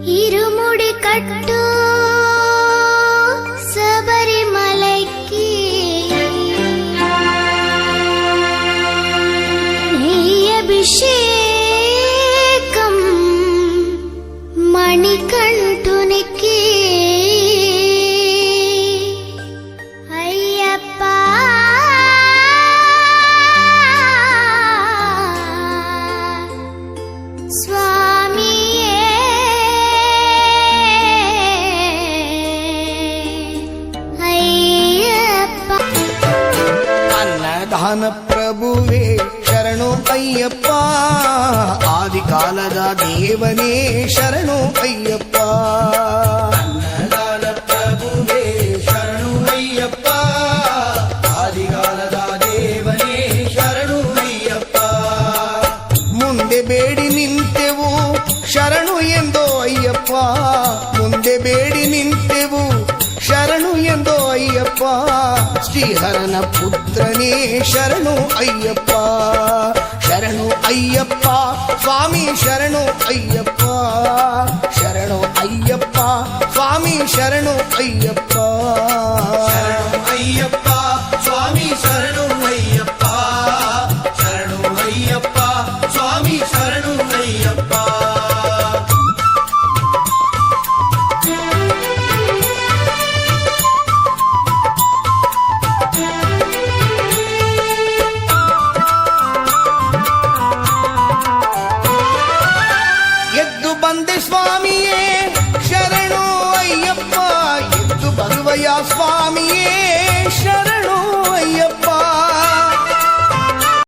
ഇരുമുടി കട്ടു ശബരിമലയ്ക്ക് നെയ്യഭിഷേകം മണികണ്ഠുനിക്ക് അയ്യപ്പ സ്വാമിയേ അയ്യപ്പ ಅನ್ನದಾನ ಪ್ರಭುವೇ ಶರಣು ಅಯ್ಯಪ್ಪ ಆದಿಕಾಲದ ದೇವನೇ ಶರಣು ಅಯ್ಯಪ್ಪ ಅನ್ನದಾನ ಪ್ರಭುವೇ ಶರಣು ಅಯ್ಯಪ್ಪ ಆದಿಕಾಲದ ದೇವನೇ ಶರಣು ಅಯ್ಯಪ್ಪ ಮುಂದೆ ಬೇಡಿ ನಿಂತೆವು ಶರಣು ಎಂದೋ ಅಯ್ಯಪ್ಪ ಮುಂದೆ ಬೇಡಿ ನಿಂತೆವು ಶರಣು ಎಂದೋ ಅಯ್ಯಪ್ಪ ಶ್ರೀಹರನ ಪುತ್ರನೇ ಶರಣು ಅಯ್ಯಪ್ಪ ಶರಣು ಅಯ್ಯಪ್ಪ ಸ್ವಾಮಿ ಶರಣು ಅಯ್ಯಪ್ಪ ಶರಣು ಅಯ್ಯಪ್ಪ ಸ್ವಾಮಿ ಶರಣು ಅಯ್ಯಪ್ಪ ಶರಣು ಅಯ್ಯಪ್ಪ ಸ್ವಾಮಿ ಶರಣು ಅಯ್ಯಪ್ಪ ಶರಣು ಅಯ್ಯಪ್ಪ ಸ್ವಾಮಿ ಶರಣು ಅಯ್ಯಪ್ಪ ಎದ್ದು ಬಂದೆ ಸ್ವಾಮಿಯೇ ಶರಣು ಅಯ್ಯಪ್ಪ ಎದ್ದು ಬರುವಯ್ಯ ಸ್ವಾಮಿಯೇ